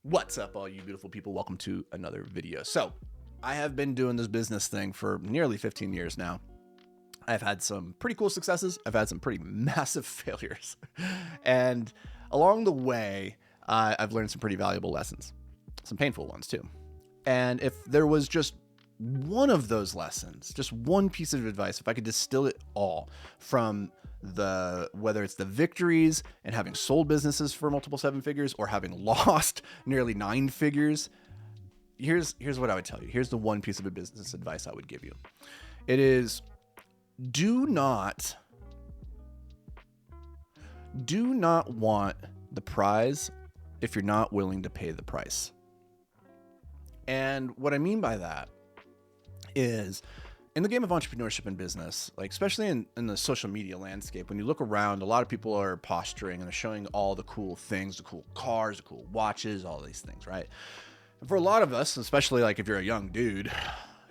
What's up, all you beautiful people? Welcome to another video. So I have been doing this business thing for nearly 15 years now. I've had some pretty cool successes. I've had some pretty massive failures. And along the way, I've learned some pretty valuable lessons, some painful ones too. And if there was just one of those lessons, just one piece of advice, if I could distill it all from whether it's the victories and having sold businesses for multiple seven figures or having lost nearly nine figures, here's what I would tell you. Here's the one piece of business advice I would give you. It is do not want the prize if you're not willing to pay the price. And what I mean by that is, in the game of entrepreneurship and business, like especially in the social media landscape, when you look around, a lot of people are posturing and they're showing all the cool things, the cool cars, the cool watches, all these things, right? And for a lot of us, especially like if you're a young dude,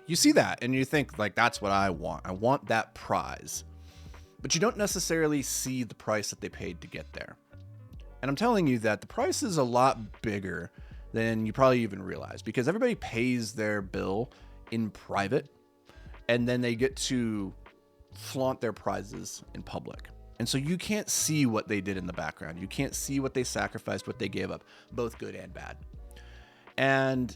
you see that and you think like, that's what I want. I want that prize. But you don't necessarily see the price that they paid to get there. And I'm telling you that the price is a lot bigger than you probably even realize, because everybody pays their bill in private, and then they get to flaunt their prizes in public. And so you can't see what they did in the background. You can't see what they sacrificed, what they gave up, both good and bad. And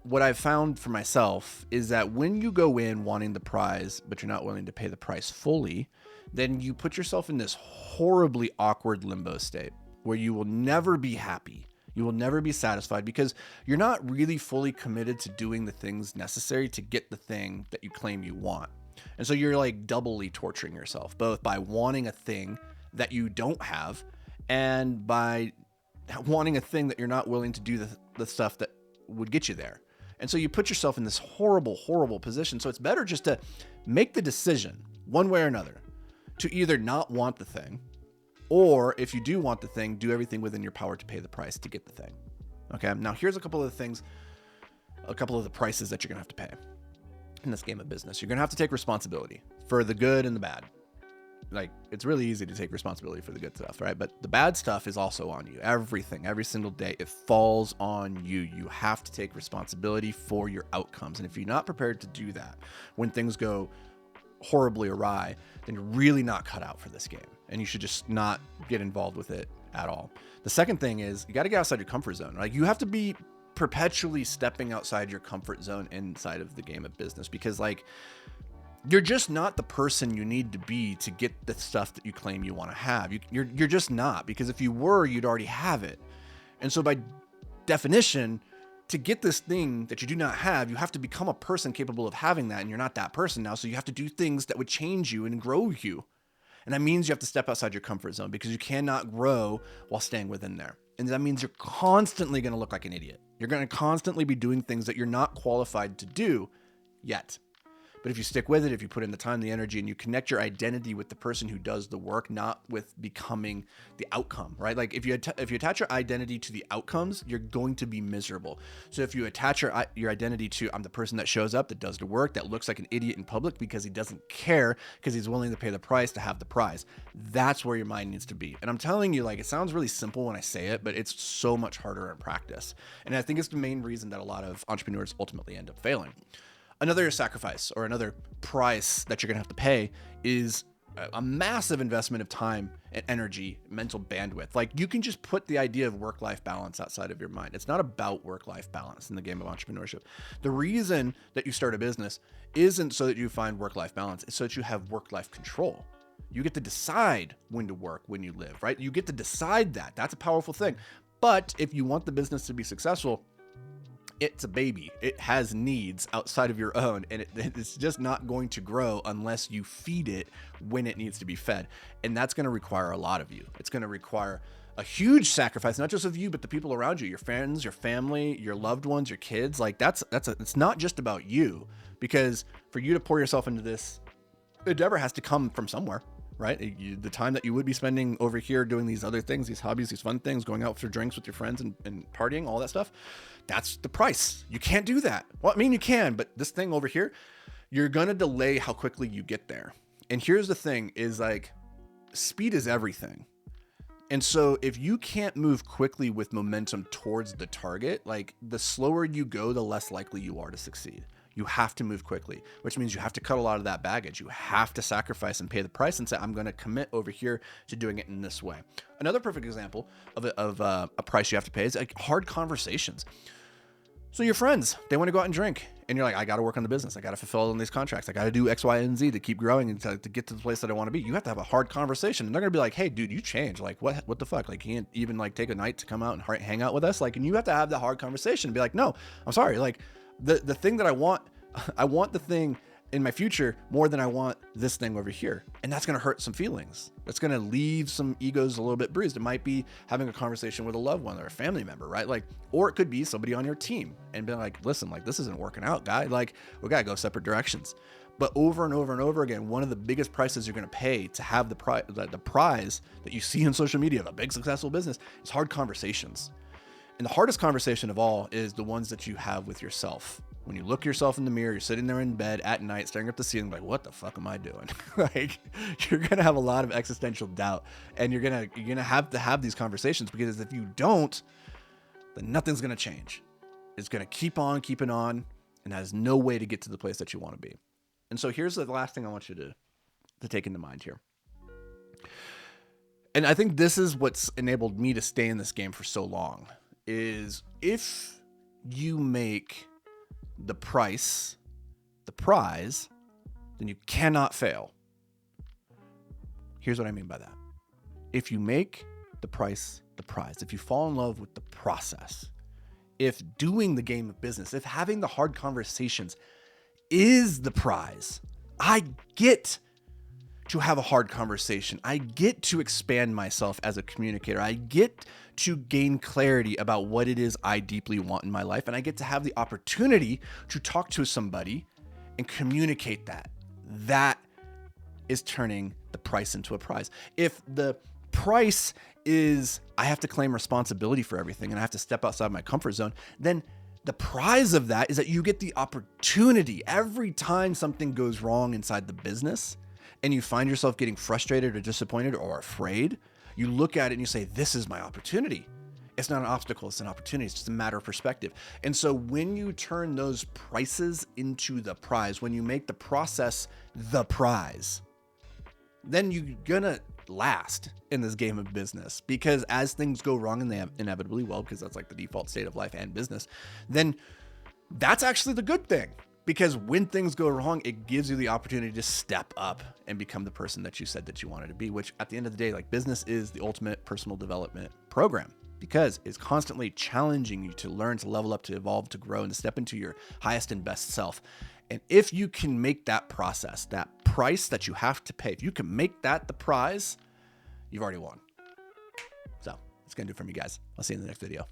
what I've found for myself is that when you go in wanting the prize, but you're not willing to pay the price fully, then you put yourself in this horribly awkward limbo state where you will never be happy. You will never be satisfied because you're not really fully committed to doing the things necessary to get the thing that you claim you want. And so you're like doubly torturing yourself, both by wanting a thing that you don't have and by wanting a thing that you're not willing to do the stuff that would get you there. And so you put yourself in this horrible, horrible position. So it's better just to make the decision one way or another to either not want the thing, or if you do want the thing, do everything within your power to pay the price to get the thing. Okay, now here's a couple of the things, a couple of the prices that you're gonna have to pay in this game of business. You're gonna have to take responsibility for the good and the bad. Like, it's really easy to take responsibility for the good stuff, right? But the bad stuff is also on you. Everything, every single day, it falls on you. You have to take responsibility for your outcomes. And if you're not prepared to do that when things go horribly awry, then you're really not cut out for this game, and you should just not get involved with it at all. The second thing is you got to get outside your comfort zone. Like, you have to be perpetually stepping outside your comfort zone inside of the game of business, because like, you're just not the person you need to be to get the stuff that you claim you want to have. You're just not, because if you were, you'd already have it. And so by definition, to get this thing that you do not have, you have to become a person capable of having that, and you're not that person now. So you have to do things that would change you and grow you. And that means you have to step outside your comfort zone, because you cannot grow while staying within there. And that means you're constantly going to look like an idiot. You're going to constantly be doing things that you're not qualified to do yet. But if you stick with it, if you put in the time, the energy, and you connect your identity with the person who does the work, not with becoming the outcome, right? Like if you attach your identity to the outcomes, you're going to be miserable. So if you attach your identity to, I'm the person that shows up, that does the work, that looks like an idiot in public because he doesn't care, because he's willing to pay the price to have the prize, that's where your mind needs to be. And I'm telling you, like, it sounds really simple when I say it, but it's so much harder in practice. And I think it's the main reason that a lot of entrepreneurs ultimately end up failing. Another sacrifice or another price that you're going to have to pay is a massive investment of time and energy, mental bandwidth. Like, you can just put the idea of work-life balance outside of your mind. It's not about work-life balance in the game of entrepreneurship. The reason that you start a business isn't so that you find work-life balance. It's so that you have work-life control. You get to decide when to work, when you live, right? You get to decide that. That's a powerful thing. But if you want the business to be successful, it's a baby. It has needs outside of your own, and it's just not going to grow unless you feed it when it needs to be fed. And that's going to require a lot of you. It's going to require a huge sacrifice, not just of you, but the people around you, your friends, your family, your loved ones, your kids. Like, it's not just about you, because for you to pour yourself into this endeavor has to come from somewhere, right? The time that you would be spending over here doing these other things, these hobbies, these fun things, going out for drinks with your friends and partying, all that stuff, that's the price. You can't do that. Well, I mean, you can, but this thing over here, you're going to delay how quickly you get there. And here's the thing is, like, speed is everything. And so if you can't move quickly with momentum towards the target, like the slower you go, the less likely you are to succeed. You have to move quickly, which means you have to cut a lot of that baggage. You have to sacrifice and pay the price and say, I'm going to commit over here to doing it in this way. Another perfect example of a price you have to pay is like hard conversations. So your friends, they want to go out and drink. And you're like, I got to work on the business. I got to fulfill all these contracts. I got to do X, Y, and Z to keep growing and to get to the place that I want to be. You have to have a hard conversation. And they're going to be like, hey, dude, you changed. Like, what the fuck? Like, you can't even like take a night to come out and hang out with us. Like, and you have to have the hard conversation and be like, no, I'm sorry. Like the thing that I want the thing in my future more than I want this thing over here. And that's going to hurt some feelings. That's going to leave some egos a little bit bruised. It might be having a conversation with a loved one or a family member, right? Like, or it could be somebody on your team and be like, listen, like this isn't working out, guy. Like we got to go separate directions. But over and over and over again, one of the biggest prices you're going to pay to have the prize that you see in social media of a big successful business is hard conversations. And the hardest conversation of all is the ones that you have with yourself. When you look yourself in the mirror, you're sitting there in bed at night, staring at the ceiling, like, what the fuck am I doing? Like, you're going to have a lot of existential doubt, and you're going to have to have these conversations, because if you don't, then nothing's going to change. It's going to keep on keeping on, and has no way to get to the place that you want to be. And so here's the last thing I want you to take into mind here. And I think this is what's enabled me to stay in this game for so long, is if you make the price the prize, then you cannot fail. Here's what I mean by that. If you make the price the prize, if you fall in love with the process, if doing the game of business, if having the hard conversations is the prize, I get to have a hard conversation. I get to expand myself as a communicator. I get to gain clarity about what it is I deeply want in my life. And I get to have the opportunity to talk to somebody and communicate that. That is turning the price into a prize. If the price is I have to claim responsibility for everything and I have to step outside my comfort zone, then the prize of that is that you get the opportunity every time something goes wrong inside the business and you find yourself getting frustrated or disappointed or afraid, you look at it and you say, this is my opportunity. It's not an obstacle, it's an opportunity. It's just a matter of perspective. And so when you turn those prices into the prize, when you make the process the prize, then you're gonna last in this game of business, because as things go wrong, and they inevitably will, because that's like the default state of life and business, then that's actually the good thing. Because when things go wrong, it gives you the opportunity to step up and become the person that you said that you wanted to be, which at the end of the day, like business is the ultimate personal development program, because it's constantly challenging you to learn, to level up, to evolve, to grow, and to step into your highest and best self. And if you can make that process, that price that you have to pay, if you can make that the prize, you've already won. So that's going to do it for me, guys. I'll see you in the next video.